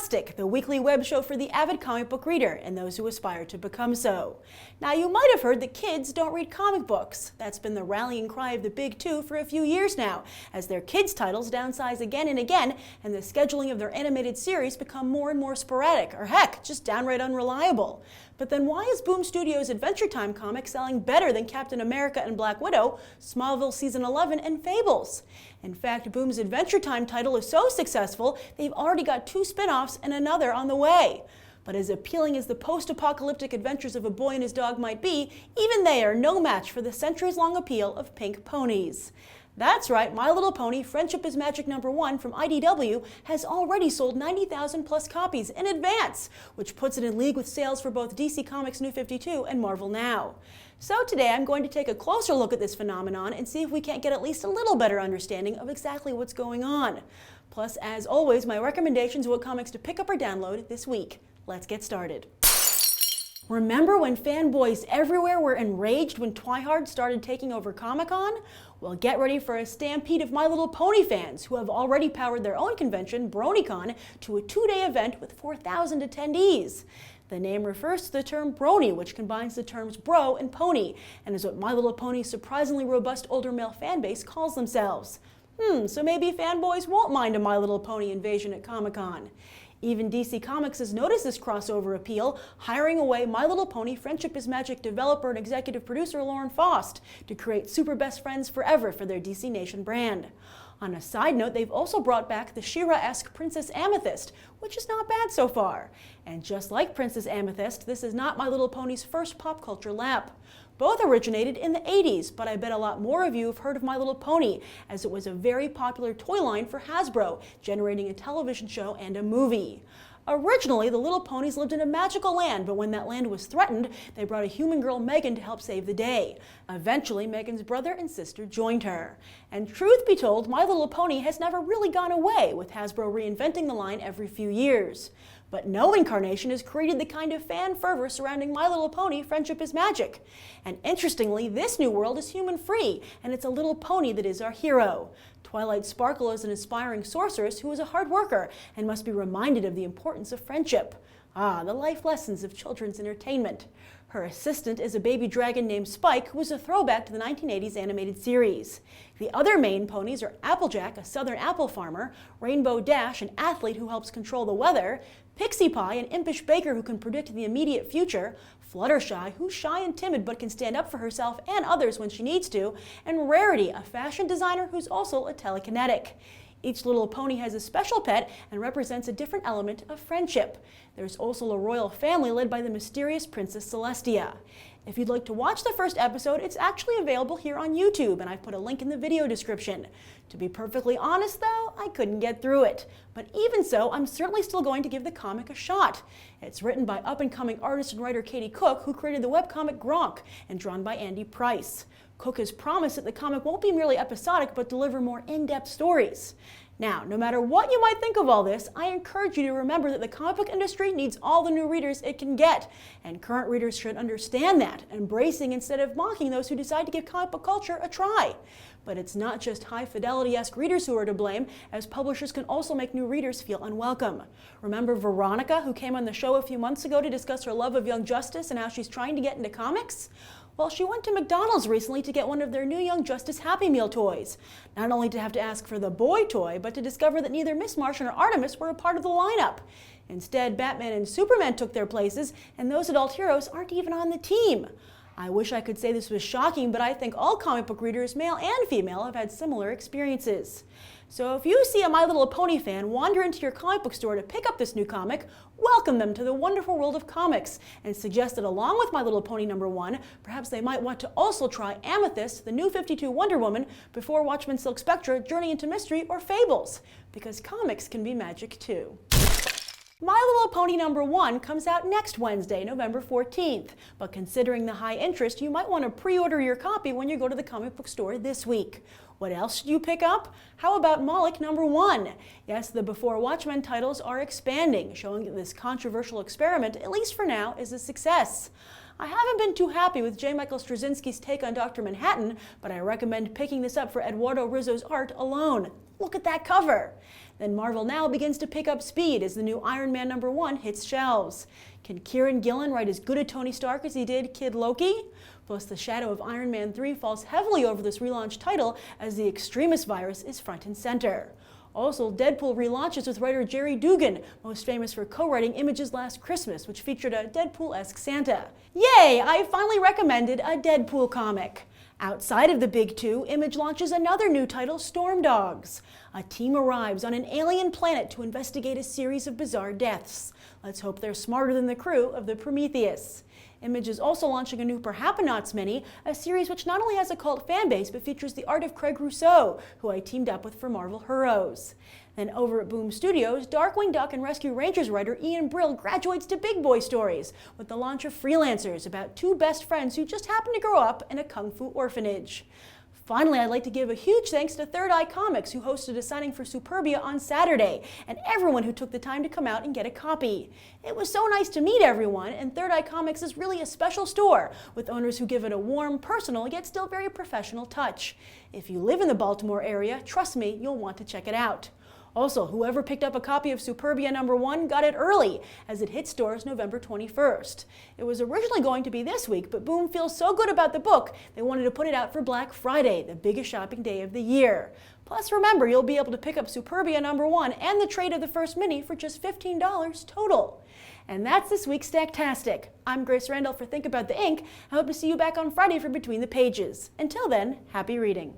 Scholastic, the weekly web show for the avid comic book reader and those who aspire to become so. Now, you might have heard that kids don't read comic books. That's been the rallying cry of the big two for a few years now, as their kids' titles downsize again and again, and the scheduling of their animated series become more and more sporadic, or heck, just downright unreliable. But then why is Boom Studios' Adventure Time comic selling better than Captain America and Black Widow, Smallville Season 11, and Fables? In fact, Boom's Adventure Time title is so successful, they've already got 2 spin-offs and another on the way. But as appealing as the post-apocalyptic adventures of a boy and his dog might be, even they are no match for the centuries-long appeal of pink ponies. That's right, My Little Pony Friendship is Magic #1 from IDW has already sold 90,000 plus copies in advance, which puts it in league with sales for both DC Comics New 52 and Marvel Now. So today I'm going to take a closer look at this phenomenon and see if we can't get at least a little better understanding of exactly what's going on. Plus, as always, my recommendations of what comics to pick up or download this week. Let's get started. Remember when fanboys everywhere were enraged when Twilight started taking over Comic-Con? Well, get ready for a stampede of My Little Pony fans who have already powered their own convention, Bronycon, to a 2-day event with 4,000 attendees. The name refers to the term Brony, which combines the terms bro and pony, and is what My Little Pony's surprisingly robust older male fanbase calls themselves. So maybe fanboys won't mind a My Little Pony invasion at Comic-Con. Even DC Comics has noticed this crossover appeal, hiring away My Little Pony Friendship is Magic developer and executive producer Lauren Faust to create Super Best Friends Forever for their DC Nation brand. On a side note, they've also brought back the She-Ra-esque Princess Amethyst, which is not bad so far. And just like Princess Amethyst, this is not My Little Pony's first pop culture lap. Both originated in the 80s, but I bet a lot more of you have heard of My Little Pony, as it was a very popular toy line for Hasbro, generating a television show and a movie. Originally, the Little Ponies lived in a magical land, but when that land was threatened, they brought a human girl, Megan, to help save the day. Eventually, Megan's brother and sister joined her. And truth be told, My Little Pony has never really gone away, with Hasbro reinventing the line every few years. But no incarnation has created the kind of fan fervor surrounding My Little Pony Friendship is Magic. And interestingly, this new world is human-free, and it's a little pony that is our hero. Twilight Sparkle is an aspiring sorceress who is a hard worker and must be reminded of the importance of friendship. The life lessons of children's entertainment. Her assistant is a baby dragon named Spike, who is a throwback to the 1980s animated series. The other main ponies are Applejack, a southern apple farmer, Rainbow Dash, an athlete who helps control the weather, Pinkie Pie, an impish baker who can predict the immediate future, Fluttershy, who's shy and timid but can stand up for herself and others when she needs to, and Rarity, a fashion designer who's also a telekinetic. Each little pony has a special pet and represents a different element of friendship. There's also a royal family led by the mysterious Princess Celestia. If you'd like to watch the first episode, it's actually available here on YouTube, and I've put a link in the video description. To be perfectly honest though, I couldn't get through it. But even so, I'm certainly still going to give the comic a shot. It's written by up-and-coming artist and writer Katie Cook, who created the webcomic Gronk, and drawn by Andy Price. Cook has promised that the comic won't be merely episodic, but deliver more in-depth stories. Now, no matter what you might think of all this, I encourage you to remember that the comic book industry needs all the new readers it can get, and current readers should understand that, embracing instead of mocking those who decide to give comic book culture a try. But it's not just high-fidelity-esque readers who are to blame, as publishers can also make new readers feel unwelcome. Remember Veronica, who came on the show a few months ago to discuss her love of Young Justice and how she's trying to get into comics? Well, she went to McDonald's recently to get one of their new Young Justice Happy Meal toys. Not only to have to ask for the boy toy, but to discover that neither Miss Martian nor Artemis were a part of the lineup. Instead, Batman and Superman took their places, and those adult heroes aren't even on the team. I wish I could say this was shocking, but I think all comic book readers, male and female, have had similar experiences. So if you see a My Little Pony fan wander into your comic book store to pick up this new comic, welcome them to the wonderful world of comics, and suggest that along with My Little Pony #1, perhaps they might want to also try Amethyst, the New 52 Wonder Woman, before Watchmen Silk Spectre, Journey into Mystery, or Fables, because comics can be magic too. My Little Pony #1 comes out next Wednesday, November 14th, but considering the high interest, you might want to pre-order your copy when you go to the comic book store this week. What else should you pick up? How about Moloch #1? Yes, the Before Watchmen titles are expanding, showing that this controversial experiment, at least for now, is a success. I haven't been too happy with J. Michael Straczynski's take on Dr. Manhattan, but I recommend picking this up for Eduardo Rizzo's art alone. Look at that cover. Then Marvel now begins to pick up speed as the new Iron Man #1 hits shelves. Can Kieran Gillen write as good a Tony Stark as he did Kid Loki? Plus, the shadow of Iron Man 3 falls heavily over this relaunch title as the Extremis virus is front and center. Also, Deadpool relaunches with writer Jerry Dugan, most famous for co-writing Image's Last Christmas, which featured a Deadpool-esque Santa. Yay! I finally recommended a Deadpool comic. Outside of the big two, Image launches another new title, Storm Dogs. A team arrives on an alien planet to investigate a series of bizarre deaths. Let's hope they're smarter than the crew of the Prometheus. Image is also launching a new Perhapanauts mini, a series which not only has a cult fanbase, but features the art of Craig Rousseau, who I teamed up with for Marvel Heroes. Then over at Boom Studios, Darkwing Duck and Rescue Rangers writer Ian Brill graduates to big boy stories with the launch of Freelancers, about two best friends who just happen to grow up in a kung fu orphanage. Finally, I'd like to give a huge thanks to Third Eye Comics, who hosted a signing for Superbia on Saturday, and everyone who took the time to come out and get a copy. It was so nice to meet everyone, and Third Eye Comics is really a special store, with owners who give it a warm, personal, yet still very professional touch. If you live in the Baltimore area, trust me, you'll want to check it out. Also, whoever picked up a copy of Superbia #1 got it early, as it hit stores November 21st. It was originally going to be this week, but Boom feels so good about the book, they wanted to put it out for Black Friday, the biggest shopping day of the year. Plus, remember, you'll be able to pick up Superbia #1 and the trade of the first mini for just $15 total. And that's this week's Stacktastic. I'm Grace Randolph for Think About the Ink. I hope to see you back on Friday for Between the Pages. Until then, happy reading.